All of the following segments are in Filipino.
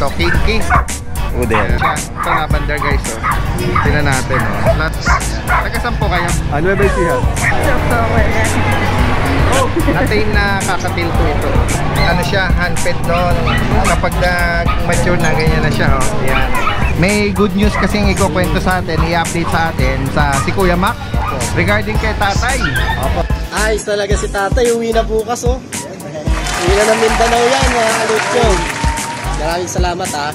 dito, Kinky. Udel. Ito lavender guys, oh. Tingnan natin, oh. Taga-saan po kayo? Ano ba siya? Natin na kakatil po ito. Ano siya, handfed doon. Kapag mature na, ganyan na siya, oh. Ayan. May good news kasing ikukwento sa atin, i-update sa atin sa si Kuya Mac regarding kay tatay. Ayos talaga si tatay, uwi na bukas, oh. Uwi na ng Mindanao yan, mga kalutyo. Maraming salamat, ha.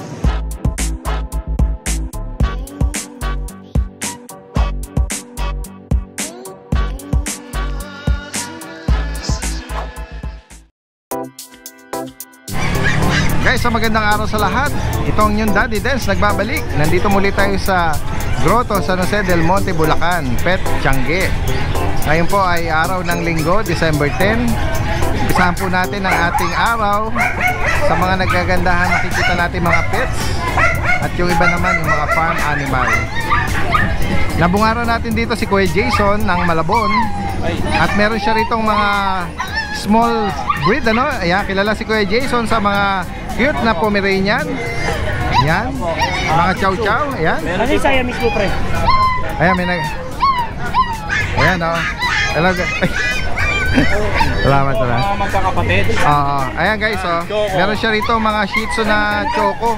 Guys, so magandang araw sa lahat. Ito ang inyong Daddy Dance nagbabalik. Nandito muli tayo sa Grotto San Jose del Monte, Bulacan, Pet Tiangge. Ngayon po ay araw ng Linggo, December 10. Umpisahan po natin ang ating araw sa mga nagagandahan. Nakikita natin mga pets at yung iba naman yung mga farm animal. Nabungaraw natin dito si Kuya Jason ng Malabon. At meron siya ritong mga small breed, ano? Ayan, kilala si Kuya Jason sa mga cute na Pomeranian. Yan. Mga chow chow. Ayan. Ano yung Siamese ko, pre? Ayan, may nag... Ayan, oh. Talaga. Salamat, salamat. Mga magkakapatid. Oo. Ayan guys, oh. Meron siya rito mga Shih Tzu na choco.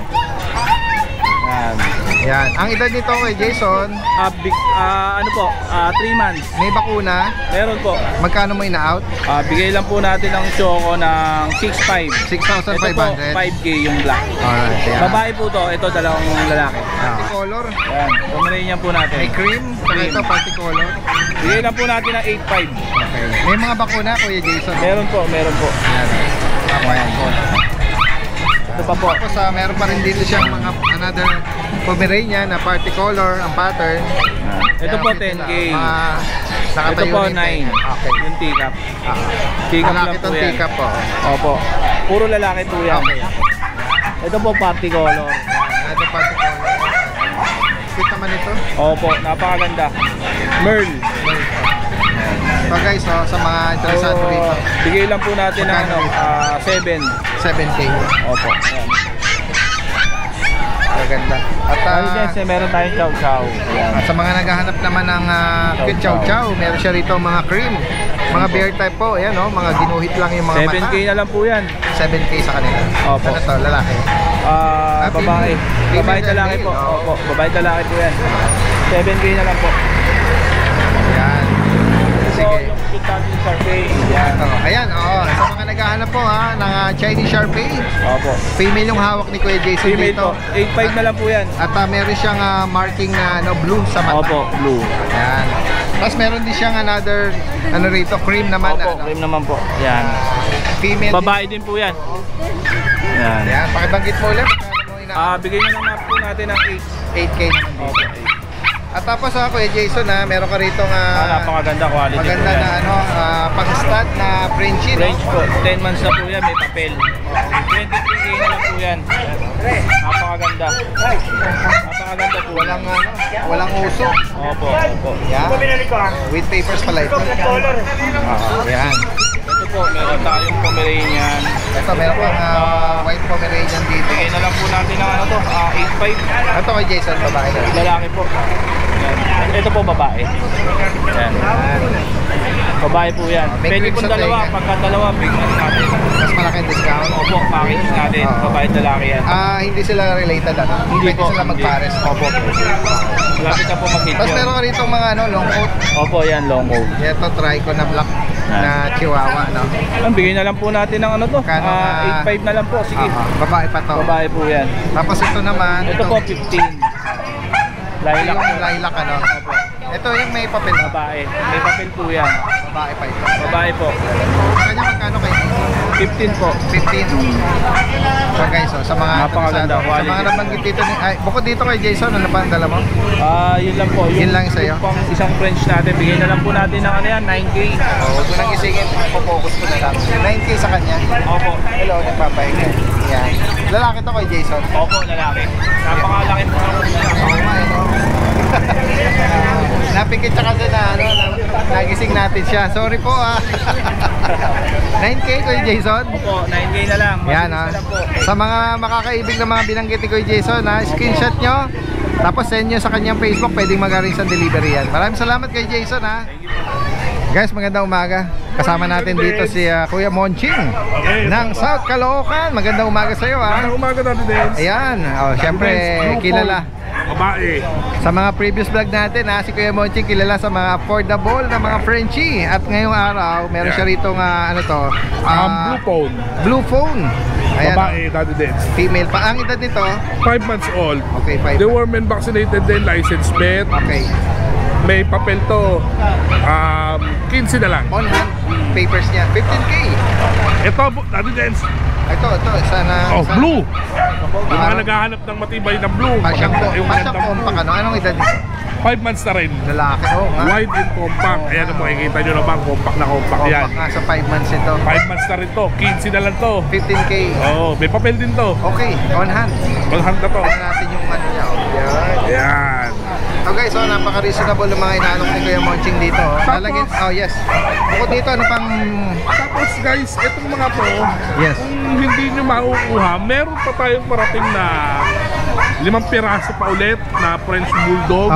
Yan. Yan. Ang edad nito kay Jason, Ano po? 3 months. may bakuna. Meron po. Magkano mo ina-out? Bigay lang po natin ng choco ng 6,500. 6,500. Ito po, 5K yung black. Alright, yan. Babae po to. Ito, dalawang lalaki. Color. Yan. Pomeranian po natin. May cream. Saka ito, party color. Bigay lang po natin ng 8,500. Okay. May mga bakuna, Kuya Jason. Meron po, meron po. Yan. Ayan po. Ito pa po. Tapos meron pa rin dito siyang mga another Pomeranian na party color, ang pattern. Ito Ayan, po, dito 10K. Nakatayo Ito po, rin 9. Okay. Yung teacup. Teacup Lalaki lang po itong yan. teacup po. Opo. Puro lalaki po yan. Okay. Ito po, party color. Another party color. Cute naman ito. Opo, napakaganda. Merl. So guys, oh, sa mga interesado rito, Bigay lang po natin ng Magkano? 7. 7K. Opo. Ayan. Maganda. At Guys, meron tayong chow chow. at sa mga naghahanap naman ng cute chow chow, meron siya rito mga cream, mga bear type po. Ayan, oh, mga ginuhit lang yung mga 7K mata. na lang po yan. 7K sa kanila. Opo. Ano to, lalaki? Babae. female. Babae lalaki po. Female, Opo, babae lalaki po yan. 7K na lang po. Ayan. So, Sige. yung cute natin Sharpay. Yan. Ito. Ayan, oo. Sa mga naghahanap po ng Chinese Sharpei, Opo. female yung hawak ni Kuya Jason Female dito. po. 8.5 na lang po yan. At meron siyang marking na blue sa mata. Opo, blue. Ayan. Tapos meron din siyang another rito, cream naman. Opo, cream naman po. Yan. Female. Babae din po yan. Yan. Ayan, pakibanggit mo ulit. Magkano mo Bigay na lang po natin ng 8K naman dito. Opo. At tapos Kuya Jason, meron ka rito Napakaganda quality maganda po yan. na pang-stud na Frenchie, no? French po. 10 months na po yan. May papel. 23K na lang po yan. Napakaganda. Napakaganda po. Walang uso. Opo, opo. Yan. With papers pala ito. Yan. Ito po, meron tayong Pomeranian. Ito, meron pang white Pomeranian dito. Bigay na lang po natin ng 8.5. Ito kay Jason, babae na. Lalaki po. Yan. Ito po babae. Yan. Babae po yan. May Pwede cream po sa dalawa. tenga. Pagka dalawa, bigyan natin. Mas malaking discount. Opo, package natin. Oo. Babae at lalaki yan. Hindi sila related, ano? Hindi Pwede po, sila hindi. magpares. Opo. Malapit na po mag-hit Tapos yun. meron ka rito mga long coat. Opo, yan, long coat. Ito, trico na black na chihuahua, no? Bigay na lang po natin ng Kano, 8.5 na lang po. Sige. Babae pa to. Babae po yan. Tapos ito naman. Ito po, 15. Lilac Yung po. lilac, ano? Ito yung may papel. Babae. May papel po yan. Babae pa ito. Babae po. Kanya magkano kayo? 15 po. 15. So guys, sa mga Napakaganda, sa quality. mga nabanggit dito bukod dito kay Jason, ano pa ang dala mo? Yun lang po. Yun lang sa'yo? Yung pang isang French natin. Bigay na lang po natin ng 9K. Huwag ko nang isingin, focus ko na lang. 9K sa kanya. Opo. Hello, nagpapahinga. Yan. Lalaki to kay Jason. Opo, lalaki. Napakalaki po. Oo nga, no? Napikit siya kasi na nagising gising natin siya. Sorry po 9K Kuya Jason. Opo, 9K na lang. Yan Mabilis na lang po. Sa mga makakaibig na mga binanggit ni Kuya Jason screenshot nyo. Tapos send nyo sa kanyang Facebook. Pwedeng mag-arrange sa delivery yan. Maraming salamat kay Jason Guys, magandang umaga. Kasama natin dito si Kuya Monching ng South Caloocan. Magandang umaga sa iyo Magandang umaga natin din. Ayan, syempre kilala Babae. sa mga previous vlog natin si Kuya Monching kilala sa mga affordable na mga Frenchie. At ngayong araw, meron siya rito Blue phone. Blue phone. Ayan, Babae, Daddy Dance. female pa. Ang edad nito? 5 months old. Okay, 5. They were men vaccinated din, license vet. Okay. May papel to. 15 na lang. On hand papers niya. 15K. Ito, Daddy Dance. Ito, sana. Blue. Yung mga naghahanap ng matibay na blue. Pasyang Yung magandang compact Anong edad niya? 5 months na rin. Lalaki. Wide and compact. Ayan ang makikita nyo naman. Compact na compact yan. Compact nga sa 5 months ito. 5 months na rin to. 15 na lang to. 15K. May papel din to. Okay, on hand. On hand na to. Tignan natin yung niya. Yan. Okay, so napaka-reasonable ng mga inaalok ni Kuya Monching dito. Lalagyan, yes. Bukod dito, ano pang... Tapos guys, itong mga to, Yes. kung hindi nyo makukuha, meron pa tayong parating na 5 piraso pa ulit na French Bulldog.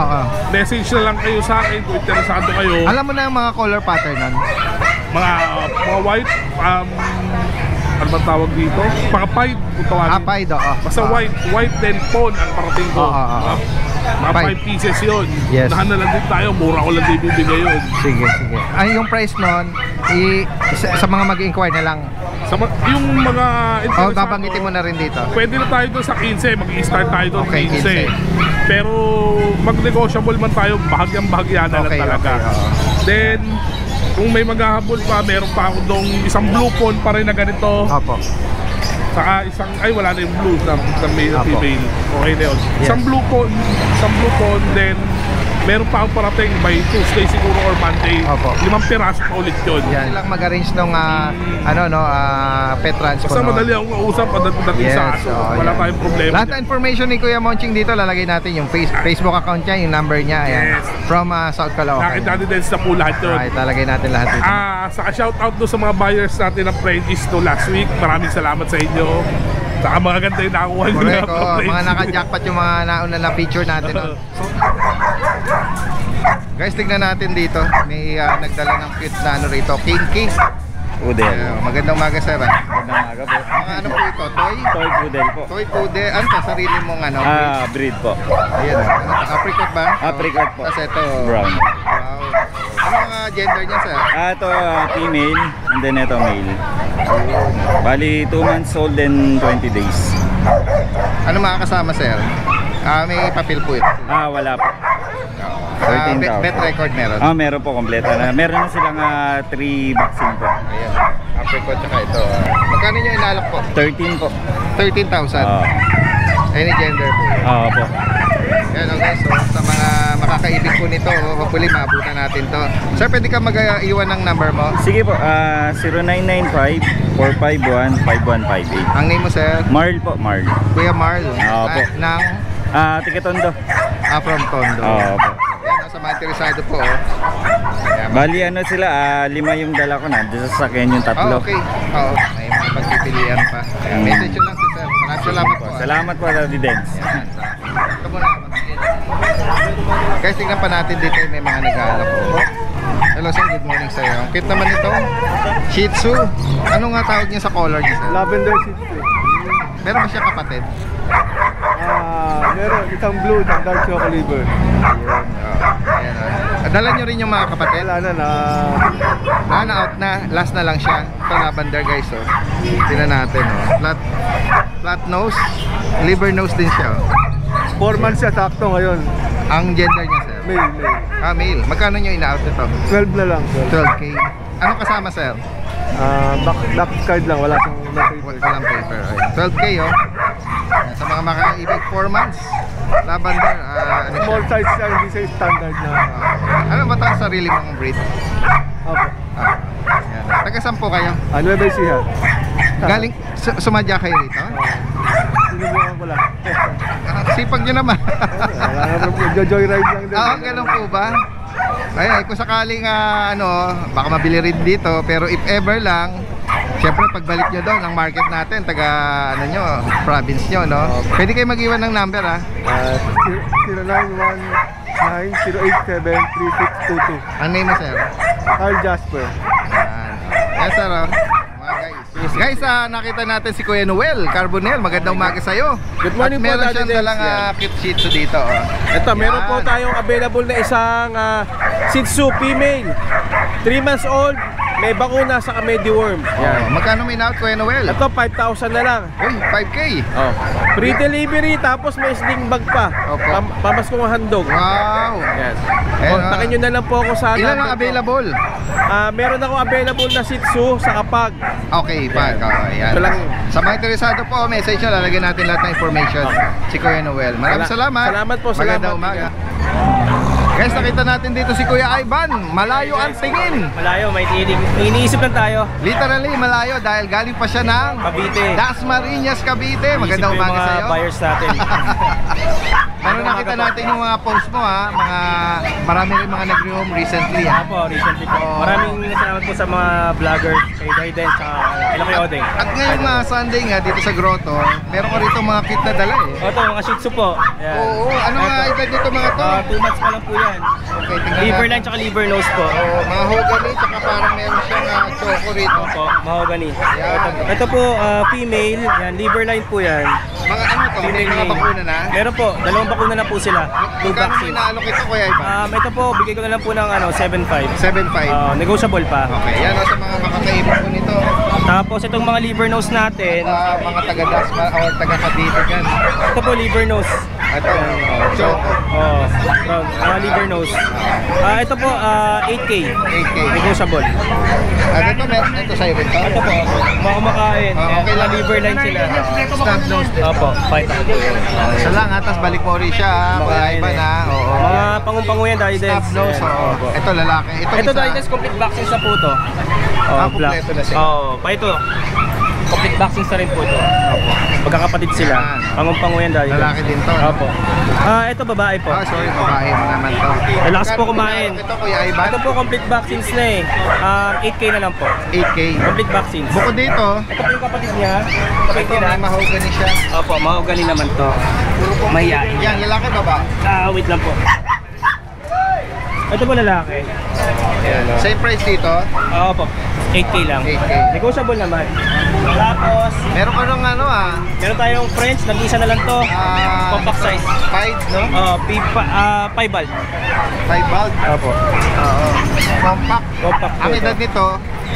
Message na lang kayo sa akin kung interesado kayo. Alam mo na yung mga color pattern nun? Mga white, ano ba tawag dito? Mga pied kung tawagin. Pied, Basta white then pawn ang parating ko. Mga 5 pieces yun. Yes. Nahan na lang din tayo, mura ko lang din bibigay yun. Sige. Ay, yung price nun, sa mga mag-inquire na lang. Yung mga interesado, babanggitin mo na rin dito. pwede na tayo doon sa 15, mag-i-start tayo doon Okay, 15. Pero mag-negotiable man tayo, bahagyang-bahagya na lang talaga. Then, kung may maghahabol pa, meron pa ako doong isang blue phone pa rin na ganito. Opo. Saka wala na yung blue na male at female. Okay na yun. Yes. Isang blue phone, then meron pa akong parating by Tuesday siguro or Monday. 5 piraso pa ulit yun. Yan lang mag-arrange ng pet transport. Basta madali akong kausap pagdating sa aso. Wala tayong problema. Lahat ng information ni Kuya Monching dito, lalagay natin yung Facebook account niya, yung number niya. Ayan. Yes. From South Caloocan. Nakita din sa po lahat yun. Alright, lalagay natin lahat dito. Saka shoutout doon sa mga buyers natin ng Frenchies to last week. Maraming salamat sa inyo. Saka mga ganda yung nakakuha nyo na mga naka-jackpot yung mga nauna na feature natin. Guys, tignan natin dito. May nagdala ng cute na rito. Kinky. Poodle. Magandang umaga, sir. Magandang umaga po. Mga ano po ito? Toy? Toy poodle po. Toy poodle. Ano to? Sarili mong Breed po. Ayan. Apricot ba? Apricot po. Tapos ito. Brown. Wow. Ano mga gender niya, sir? Ito female and then ito male. Bali 2 months old and 20 days. Ano mga kasama, sir? May papel po ito. Wala po. 13,000. Bet record meron. Meron po kompleto na. Meron na silang 3 vaccine po. Ayan. Apricot tsaka ito. Magkano nyo inalok po? 13 po. 13,000. Any gender po. Oo po. Yan guys, so, sa mga makakaibig po nito, hopefully maabutan natin to. Sir, pwede ka mag-iwan ng number mo? Sige po, 0995-451-5158. Ang name mo, sir? Marl po, Marl. Kuya Marl. Oo po. Ng? Tigatondo. From Tondo. Oo po. Yan, sa mga interesado po. Ayan. Bali sila, 5 yung dala ko na. Doon sa sakyan yung 3. Okay. Oo. May mga pagpipilian pa. Ayan. Message yun lang si sir. Maraming salamat po. Salamat po, Daddy Dance. Yan. Ito muna. Guys, tingnan pa natin dito may mga nag-aalok po. Hello sir, good morning sa'yo. Ang cute naman ito. Shih Tzu. Ano nga tawag niya sa color niya, sir? Lavender Shih Tzu. Meron ba siya kapatid? Meron isang blue, isang dark chocolate liver. Ayan. Dala nyo rin yung mga kapatid? Wala na. Na-out na. Last na lang siya. Ito lavender guys. Oh. Tingnan natin. Oh. Flat nose. Liver nose din siya. Oh. 4 months siya, sakto ngayon. Ang gender niya, sir? Male. Male. Magkano nyo ina-out ito? 12 na lang. 12K. Anong kasama, sir? Back card lang, wala siyang paper. Walang paper. Ay, 12K, oh. Ayan, sa mga makaibig, 4 months. Lavender. Small size siya, hindi siya standard na. Ano ba ito ang sarili mong breed? Opo. Ayan. Taga saan po kayo? Nueva Ecija. Galing, sumadya kayo rito? Sinubukan ko lang. Sipag nyo naman. Wala na, joyride lang din. Ganun po ba? Ay, kung sakaling baka mabili rin dito, pero if ever lang, syempre pagbalik nyo doon ang market natin, taga province nyo, no? Pwede kayo mag-iwan ng number, ha? 0919-087-3622. Ang name mo, sir? Carl Jasper. Yan. Yes, sir, oh. Mga guys, nakita natin si Kuya Noel Carbonel. Magandang umaga sa'yo. Good morning at meron po, siyang Daddy dalang Dance. cute shih tzu dito, oh. Ito, meron Yan. po tayong available na isang Shih Tzu female. 3 months old, may bakuna sa Mediworm. Oh, magkano may out, Kuya Noel? Ito, 5,000 na lang. Uy, 5K. Free delivery, tapos may sling bag pa. Opo. Pamaskong handog. Wow. Yan. Ayan, Kontakin nyo na lang po ako sa Ilan number ang ko. available? Meron akong available na Shih Tzu sa Kapag. Okay, pag. Ayan. Ito lang. Sa mga interesado po, message nyo, lalagyan natin lahat ng information. Si Kuya Noel. Maraming salamat. Salamat po, Magandang salamat. umaga. Guys, nakita natin dito si Kuya Ivan. Malayo ang tingin. Malayo, may iniisip lang tayo. Literally malayo dahil galing pa siya ng Cavite. Dasmariñas, Cavite. Magandang Iniisip ko yung umaga mga sa'yo. buyers natin. Ano nakita natin yung mga post mo, ha? Marami rin mga nag-rehome recently, ha? Ako, recently po. Maraming salamat po sa mga vloggers, kay Guidance, kay Kuya Odeng. At ngayong Sunday nga dito sa Grotto, meron ko rito mga kit na dala, eh. Ito, mga Shih Tzu po. Yan. Oo, ano nga edad dito mga to? 2 months pa lang po yan. Okay, tingnan Liver natin. line tsaka liver nose po. Oo, mga hogani, tsaka parang meron siyang choco rito. Opo, mahogany. Yan. Ito po, female. Yan, liver line po yan. Mga ano to, may mga bakuna na. Meron po, 2 bakuna na po sila. 2 Magkano vaccine. inaalok ito, Kuya Ivan? Ito po, bigay ko na lang po ng 7.5. 7.5. Negotiable pa. Okay, yan sa mga makakaibig po nito. Tapos itong mga liver nose natin. Mga taga-Dasma or taga-Cavite yan. Ito po, liver nose. Ito, choco. Liver nose. Ito po, 8K. 8K. Negotiable. At ito, meron ito sa'yo rin to. Ito po, mga kumakain. Okay lang. Liver line sila. Stamp nose din. Opo, fight. Isa lang ha, tapos balik mo rin siya ha. Kuya Kumakain Ivan ha. Oo. Mga pangunpango yan, dahil Stamp nose, oo. Ito lalaki. Ito dahil complete vaccine sa po to. Kompleto na siya. Pa ito. Complete vaccine sa rin po ito. Magkakapatid sila. Yan. Pangunpango yan dahil. Lalaki din to. no? Opo. Ito babae po. Sorry, babae mo naman to. Relax po kumain. Ito, Kuya Ivan. Ito po complete vaccines na eh. 8K na lang po. 8K. Complete vaccines. Bukod dito, Ito po yung kapatid niya. ito may mahogany siya. Opo, mahogany naman to. Mahiyain. Yan, lalaki baba. Wait lang po. Ito po lalaki. Yan, same price dito. Opo. 8K lang. 8K. Negotiable naman. Tapos, Meron ka nung meron tayong French, nag-isa na lang to. Compact size. 5, no? 5 bald. 5 bulb. Opo. Oo. Compact. Compact. Ang edad nito,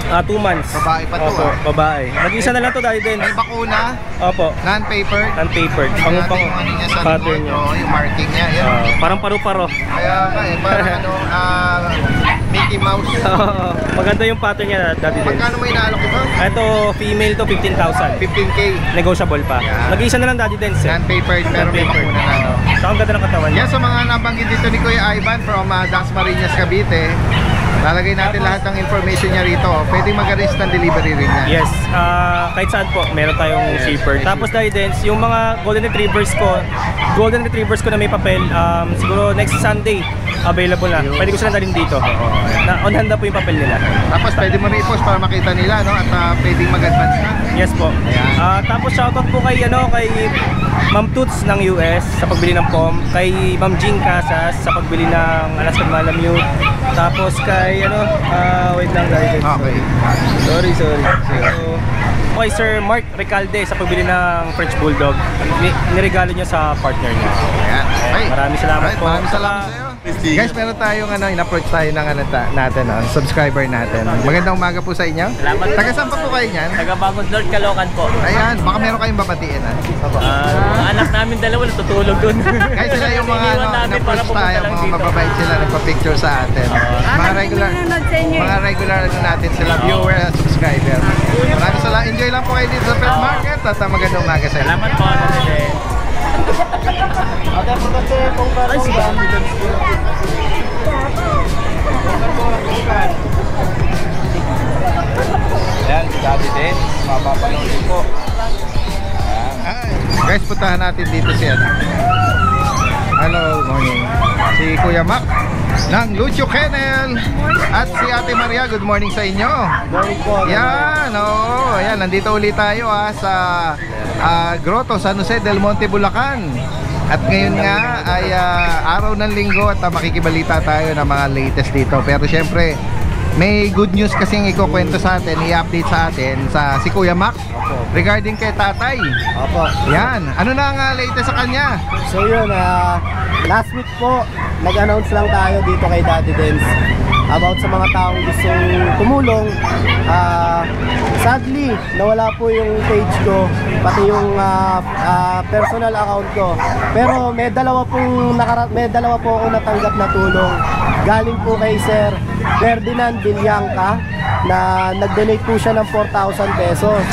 2 months. Babae pa to, Opo, babae. Nag-isa na lang to dahil din. may bakuna, Opo. non-paper. Non-papered. Pangupang Pangupang ano niya sa pattern likod, niya. yung marking niya. Yan. Parang paru-paro. Kaya nga parang Mickey Mouse. Maganda yung pattern niya dati din. Magkano may inaalok ito? Ito, female to 15,000. 15K. Negotiable pa. Yeah. Nag-isa na lang dati din. Non-papered pero may Non-papered. bakuna na. Saka ang ganda ng katawan niya. Yan sa mga nabanggit dito ni Kuya Ivan from Dasmariñas, Cavite. Lalagay natin lahat ng information niya rito. Pwede mag-arrange ng delivery rin yan. Yes, kahit saan po, meron tayong shipper. Tapos dahil din, yung mga golden retrievers ko na may papel, siguro next Sunday, available na. Pwede ko sila dalhin dito. Na on hand na po yung papel nila. Tapos pwede mo rin i-post para makita nila, no? At pwedeng mag-advance na. Yes po. Ayan. Tapos shoutout po kay Ma'am Toots ng US sa pagbili ng POM, kay Ma'am Jean Casas sa pagbili ng Alaskan Malamute. Tapos kay wait lang dahil. Okay. Sorry. So, kay Sir Mark Recalde sa pagbili ng French Bulldog. Niregalo niya sa partner niya. Ayan. Okay. Maraming salamat po. Maraming salamat sa iyo. Guys, meron tayong in-approach tayo ng natin, subscriber natin. Magandang umaga po sa inyo. Salamat. Taga saan pa po kayo niyan? Taga Bangod North, Caloocan po. Ayan, baka meron kayong babatiin. Anak namin dalawa natutulog doon. Guys, sila yung mga in-approach tayo, mga mababait sila nagpa-picture sa atin. Mga regular natin sila, viewer at subscriber. Maraming salamat. Enjoy lang po kayo dito sa pet market at magandang umaga sa inyo. Salamat po. Ayan, si Daddy din. Mapapanood po. Guys, puntahan natin dito si Hello, morning. Si Kuya Mac. ng Lucio Kennel at si Ate Maria. Good morning sa inyo. Morning po. Yan, oo. Ayan, nandito ulit tayo sa Grotto San Jose del Monte, Bulacan. At ngayon nga ay araw ng linggo at makikibalita tayo ng mga latest dito. Pero syempre, may good news kasing ikukwento sa atin, i-update sa atin sa si Kuya Mac regarding kay tatay. Opo. Yan, ano na ang latest sa kanya? So yun, last week po, nag-announce lang tayo dito kay Daddy Dance about sa mga taong gustong tumulong. Sadly, nawala po yung page ko, pati yung personal account ko. Pero may dalawa po ako natanggap na tulong. Galing po kay Sir Ferdinand Villangca na nag-donate po siya ng 4,000 pesos.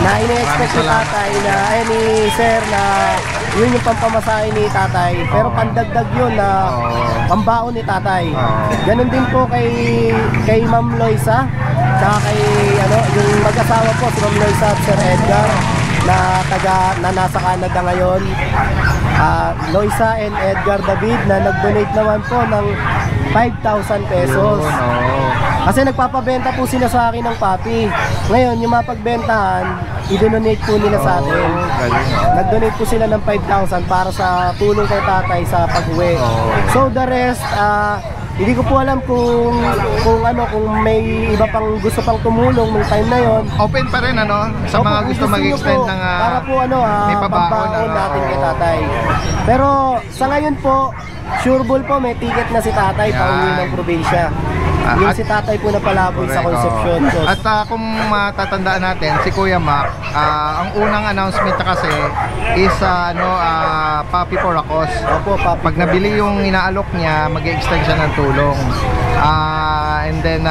Na ine-expect ni tatay na, ni Sir, na yun yung pampamasahe ni tatay. Pero pandagdag yun na pambaon ni tatay. Ganun din po kay Ma'am Loisa, tsaka kay yung mag-asawa po, si Ma'am Loisa at Sir Edgar, na nasa Canada ngayon. Loisa and Edgar David na nag-donate naman po ng 5,000 pesos. Kasi nagpapabenta po sila sa akin ng papi. Ngayon, yung mapagbentahan, i-donate po nila sa atin. Nag-donate po sila ng 5,000 para sa tulong kay tatay sa pag-uwi. So the rest, hindi ko po alam kung may iba pang gusto pang tumulong nung time na yon. Open pa rin sa mga gusto mag-extend ng para po may pabaon natin kay tatay. Pero sa ngayon po, sureball po may ticket na si tatay pauwi ng probinsya. Yung si tatay po na palaboy sa Concepcion. At kung matatandaan natin, si Kuya Mac, ang unang announcement kasi is Papi for a Cause. Opo, Papi. Pag nabili yung inaalok niya, mag-extend siya ng tulong. And then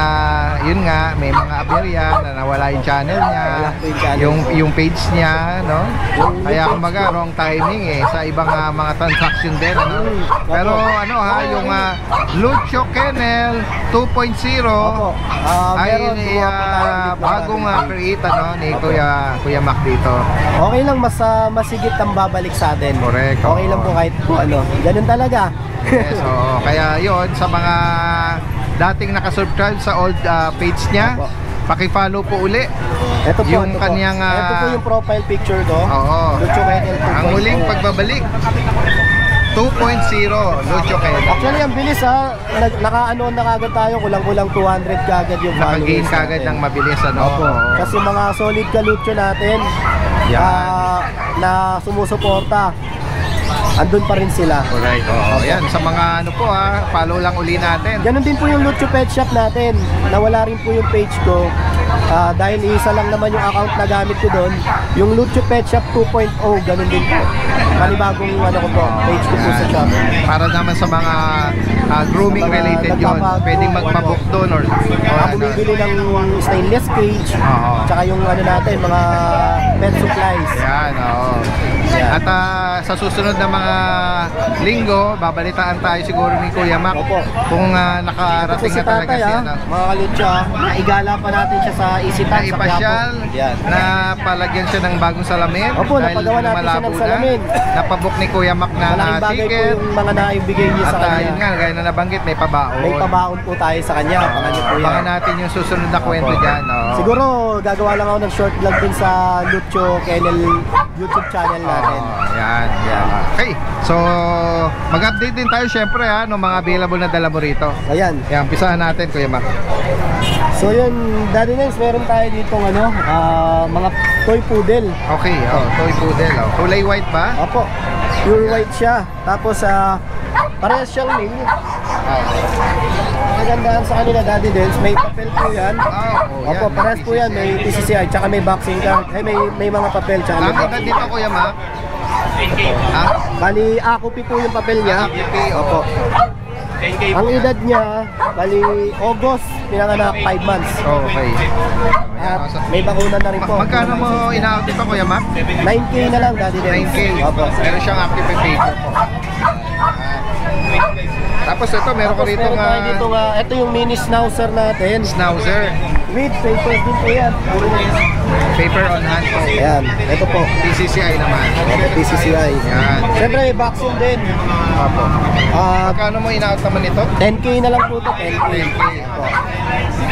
yun nga, may mga aberya na nawala yung channel niya, yung page niya, no? Kaya kumbaga wrong timing sa ibang mga transaction din, Pero yung Lucio Kennel 2.0 ay bagong create ni Kuya Mac dito. Okay lang, masigit ang babalik sa atin. Correct. Okay lang po kahit ganun talaga. Yes, kaya yon sa mga dating nakasubscribe sa old page niya, paki-follow po uli. Ito po, yung kanyang ito po yung profile picture ko. Lucio Kennel 2.0. Ang muling pagbabalik 2.0 Lucio Kennel. Actually, ang bilis naka-ano na kagad tayo, kulang-kulang 200 kagad yung followers. Naka-gain kagad ng mabilis, Kasi mga solid ka-Lucio natin na sumusuporta, andun pa rin sila. Correct. Yan, sa mga follow lang uli natin. Ganun din po yung Lucio Pet Shop natin. Nawala rin po yung page ko. Dahil isa lang naman yung account na gamit ko doon. Yung Lucio Pet Shop 2.0, ganun din po. Panibagong page ko po sa shop. Para naman sa mga grooming related yun. Pwedeng magpabook doon or bumibili ng stainless cage. Tsaka yung natin, mga pet supplies. Yan, At sa susunod na mga linggo, babalitaan tayo siguro ni Kuya Mac kung nakarating na talaga siya. Mga kalutsa, naigala pa natin siya sa Isitan sa Ipasyal, na palagyan siya ng bagong salamin. Napagawa natin siya ng salamin. Napabook ni Kuya Mac na malaking bagay po yung mga naibigay niya sa kanya. At yun nga, gaya na nabanggit, may pabaon. May pabaon po tayo sa kanya. Abangan natin yung susunod na kwento dyan. Siguro, gagawa lang ako ng short vlog din sa Lucio Kennel YouTube channel natin. Yan. Okay, so mag-update din tayo syempre ng mga available na dala mo rito. Ayan. Yan, umpisahan natin Kuya Mac. So yun, Daddy Nels, meron tayo dito mga toy poodle. Okay, toy poodle. Kulay white ba? Opo, pure white siya. Tapos parehas siyang male. Magandaan sa kanila, Daddy Nels, may papel po yan. Opo, parehas po yan, may PCCI, tsaka may boxing card. May mga papel, tsaka may boxing card. Dito Kuya Mac? Bali, Akupi po yung papel niya. Opo. Ang edad niya, bali August, pinanganak 5 months. Okay. At may bakuna na rin po. Magkano mo ina-active pa Kuya Mac? 9K na lang, Daddy Nels. 9K? Opo. Meron siyang active paper po. Tapos ito, meron ko rito ito yung mini schnauzer natin. Schnauzer. With papers din po yan. Paper on hand po. Ayan, ito po. PCCI naman. Ito PCCI. Yan. Siyempre, may vaccine din. Opo. Magkano mo in-out naman ito? 10K na lang po ito, 10K. 10K.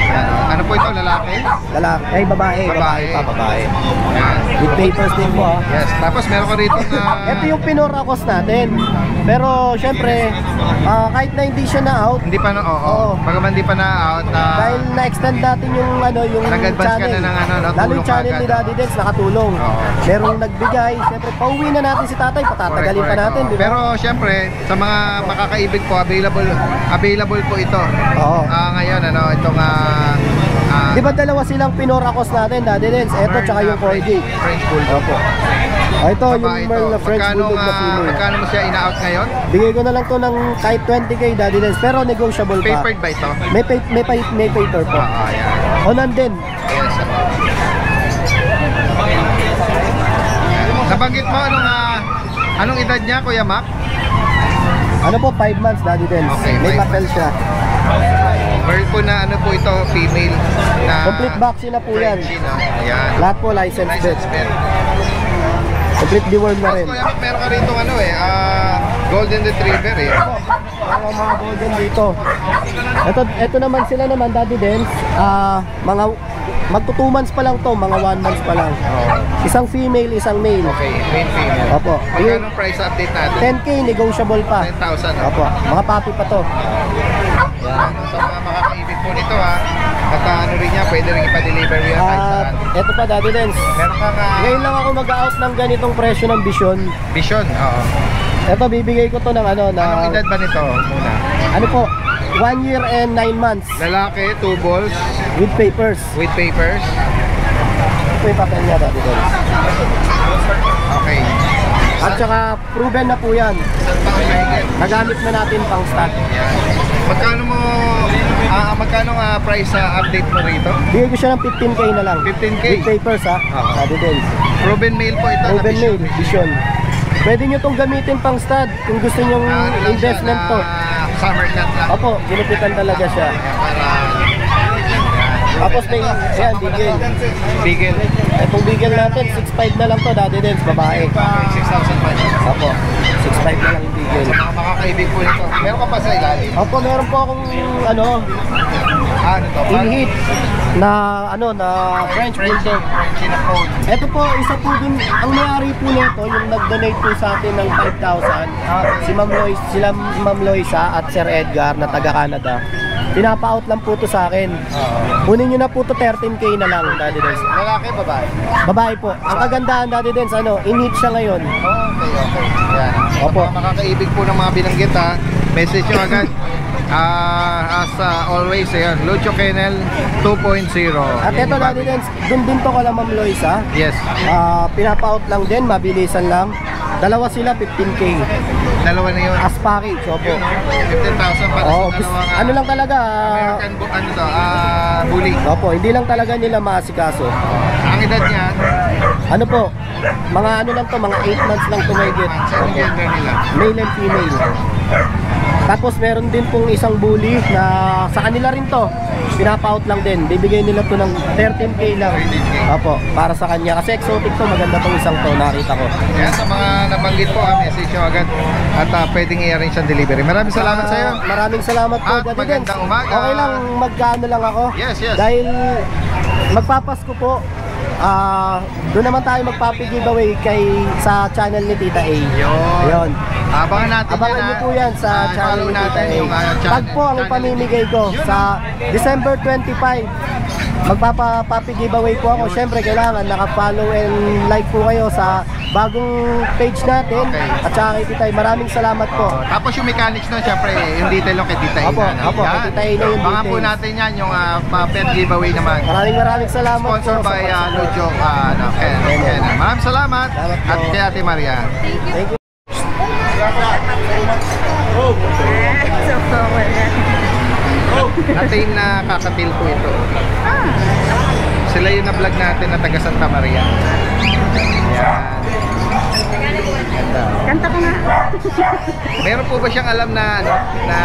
Yan. Ano po ito, lalaki? Lalaki, ay babae. Babae. Babae. Yan. With papers din po, Yes. Tapos meron ko rito na... Ito yung Pinorakos natin. Pero, syempre, kahit na hindi siya na-out, Hindi pa na, Oo. Bagaman hindi pa na-out na... dahil na-extend natin yung yung Nag-advance ka na ng lalo natulong yung channel ka ni agad. Daddy Dens nakatulong. Oo. Merong nagbigay, syempre pauwi na natin si tatay, patatagalin pa Correct, natin, oo. di ba? Pero syempre, sa mga makakaibig po, available po ito. Oo. Ngayon, itong... Di ba dalawa silang Pinorakos natin, Daddy Dens? Ito tsaka yung Corgi. French Bulldog. Opo. Ito yung Babae Merl na ito. French Bulldog na female. Magkano mo siya in-out ngayon? Bigay ko na lang to ng kahit 20K, Daddy Dens, pero negotiable pa. Papered ba ito? May paper po. Yan. O nandun. Yes. Nabanggit mo anong edad niya, Kuya Mac? Ano po, 5 months, Daddy Dens. Okay, May 5 papel siya. Pearl po na po ito, female na Complete vaccine na po yan. Frenchie, no? Ayan. Lahat po license vet. License vet. Complete deworm na rin. Kuya Mac, meron ka rito Golden Retriever eh. Mga golden dito. Ito naman sila naman, Daddy Dens. Mga magto 2 months pa lang to, mga 1 month pa lang. Isang female, isang male. Okay, main female. Opo. Magkano price update natin? 10K negotiable pa. 10,000. Opo, mga papi pa to. Yan. Sa mga makakaibig po nito at rin niya, pwede rin ipa-deliver yan kahit saan. Ito pa, Daddy Dens. Meron kang Ngayon lang ako mag-out ng ganitong presyo ng Vision. Vision. Oo. Ito, bibigay ko to ng Anong edad ba nito muna? ano po, 1 year and 9 months Lalaki, 2 balls with papers. with papers. Ito yung papel niya, Daddy Dens. Okay. At saka, proven na po yan. Saan pa ang mahigit? Nagamit na natin pang stock. Yan. Magkano price update mo rito? Bigay ko siya ng 15K na lang. 15K? With papers, ha? Oo. Daddy Dens. Proven male po ito. Proven na Vision. male, Vision. Pwede nyo itong gamitin pang stud kung gusto nyo Ano lang siya, investment to. Summer cat lang. Opo, ginupitan talaga siya. Para Tapos may, ayan, bigel. bigel. Itong bigel natin, 6'5 na lang to, Daddy Dens, babae. 6,000 man. Opo, 6'5 na lang yung bigel. Sa mga makakaibig po nito. Meron ka pa sa ilalim? Opo, meron po akong, Ano to? in-hit na, French Bulldog. Chinapone. Ito po, isa po din, ang may-ari po nito, yung nag-donate po sa atin ng 5,000, sila Ma'am Loisa at Sir Edgar na taga-Canada. Pinapa-out lang po to sa akin. Kunin nyo na po to 13K na lang, Daddy Dens. Lalaki, babae? Babae po. Ang kagandahan, Daddy Dens, in-hit siya ngayon. Okay. Yan. Opo. Sa mga makakaibig po ng mga binanggit message nyo agad. As always, ayan, Lucho Kennel 2.0. At ito, Daddy Dens, dun din to kala Ma'am Loisa. Yes. Pinapa-out lang din, mabilisan lang. Dalawa sila, 15K. Dalawa na yun. As package, opo. 15,000 para Oo, sa dalawang ano lang talaga, American bully. opo, hindi lang talaga nila maasikaso. Ang edad niya, Ano po, mga ano lang to, mga 8 months lang tumigit. ang gender nila. Male and female. Tapos meron din pong isang bully na sa kanila rin to. Pinapa-out lang din. Bibigay nila to ng 13K lang. 13K. Opo, para sa kanya. Kasi exotic to, maganda tong isang to, nakita ko. Kaya sa mga nabanggit po, message nyo agad. At pwedeng i-arrange ang delivery. Maraming salamat sa iyo. Maraming salamat po, At Daddy Dens. magandang umaga. Okay lang, magkano lang ako. Yes. Dahil magpapasko po. Doon naman tayo magpapi-giveaway sa channel ni Tita A. Ayun. Abangan natin Abangan yan, niyo po yan sa channel follow ni Tita natin A. yung channel. Tag po ang ipamimigay ko sa December 25. Magpapa-giveaway po ako. Siyempre kailangan naka-follow and like po kayo sa bagong page natin. Okay. At saka kay Tita A. Maraming salamat po. Tapos yung mechanics nun, syempre, yung detail yung kay Tita A. Opo, kay Tita A na yung Abangan po details. natin yan, yung pet giveaway naman. Maraming salamat Sponsor po. by Lucho Ken. Maraming salamat. Salamat po. At kay Ate Maria. Thank you. Natin na kakatil po ito. Sila yung na-vlog natin na taga Santa Maria. Ayan. Kanta ko nga. Meron po ba siyang alam na ano, na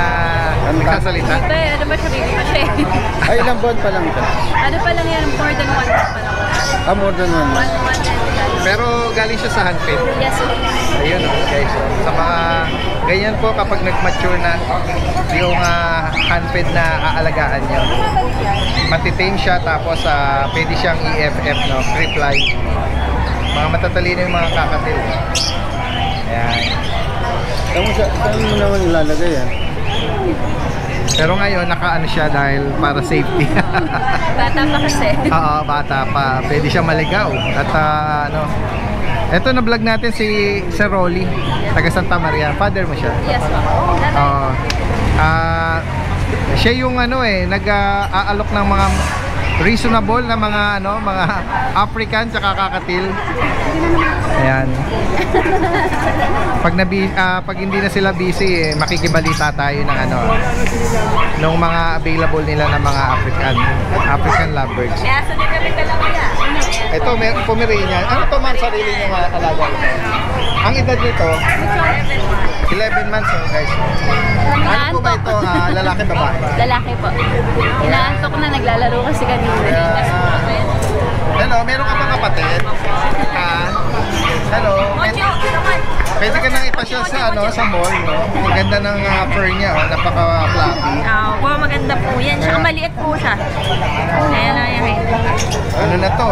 nagsasalita? Ano ba siya, baby pa siya eh. Ay, ilang buwan pa lang ito? Ano pa lang yan, more than 1 month pa lang. More than 1 month. 1 month and Pero galing siya sa handpid. yes, Ayun guys, sa mga ganyan po kapag nag-mature na yung handpid na aalagaan niyo. Matitame siya tapos pwede siyang EFF, no? Free fly. Mga matatalino yung mga kakatil. Ayan. Saan mo naman ilalagay yan? Pero ngayon, nakaano siya dahil para safety. bata pa kasi. Oo, bata pa. Pwede siya maligaw. At ano, eto na vlog natin si Sir Rolly, taga Santa Maria. Father mo siya? Yes, po. Oo. Siya yung ano nag-aalok ng mga reasonable na mga ano, mga African tsaka kakatil. Ayan. Pag hindi na sila busy, makikibalita tayo ng ano, ng mga available nila na mga African lovebirds. Kaya sa din kami talaga. Ito, may Pomeranian. Ano to man sarili ng mga alaga? Ang edad nito, 11 months guys. Ano po ba ito? Lalaki babae? Lalaki po. Inaantok na, naglalaro kasi kanina. Hello, meron ka bang kapatid? Hello. Pwede ka nang ipasyal sa ano, sa mall, no? Ang ganda ng fur niya, oh, napaka-fluffy. Oo, maganda po yan. Tsaka maliit po siya. Ayan na yan. Ano na to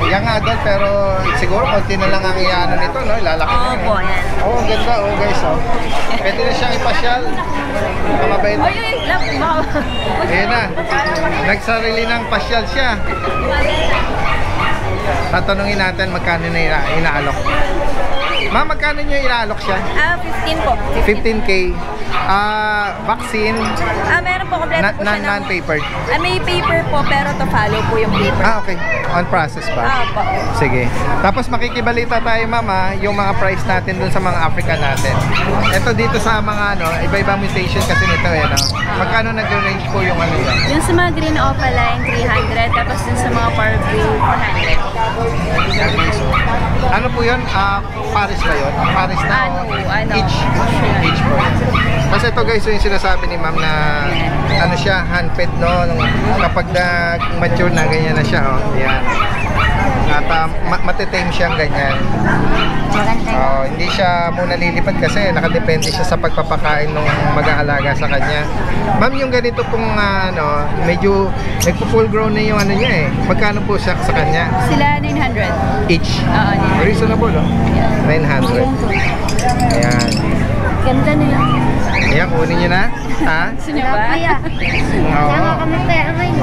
young adult pero siguro konti na lang ang iano nito, no? Ilalaki na. Oo po, yan. Oh, ang ganda, guys, oh. Pwede na siyang ipasyal. Kamabait. Oy, love, baka. Ayan na. Nagsarili ng pasyal siya. Tatanungin natin magkano na inaalok. Ma'am, magkano nyo inaalok siya? 15 po. 15K. Vaccine. Meron po kompleto po siya ng... Non-paper. may paper po, pero to follow po yung paper. Okay. On process pa. Po. Sige. Tapos makikibalita tayo, mama, yung mga price natin dun sa mga African natin. Ito dito sa mga ano, iba-iba mutation kasi nito no? Magkano nag-range po yung ano yan? Yung sa mga green opaline, 300. Tapos dun sa mga par blue, 400. Ano po yun? Paris ba yun? Paris na each? Each po. Kasi ito guys, yung sinasabi ni ma'am na ano siya, handfed no? Kapag mature na, ganyan na siya. Oh. Yan. At matitame siyang ganyan. Hindi siya muna lilipad kasi nakadepende siya sa pagpapakain ng mag-aalaga sa kanya. Ma'am, yung ganito pong ano, medyo nagpo-full grown na yung ano niya Magkano po siya sa kanya? Sila 900. Each? Oo, Reasonable, oh. 900. Ayan. Ganda na yun. Ayan, kunin nyo na. Ha? Gusto niyo ba?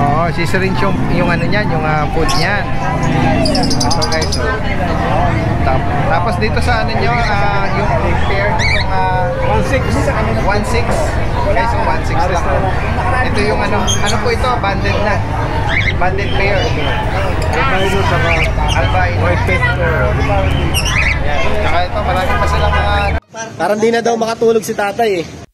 Oo, sisyringe yung ano niyan, yung food niyan. Ito guys, oh. Tapos dito sa ano nyo, yung pair nitong 1.6. Guys, yung 1.6 lang. Ito yung ano po ito, banded na. Banded pair. Albino. Saka ito, marami pa silang mga... Parang di na daw makatulog si tatay eh.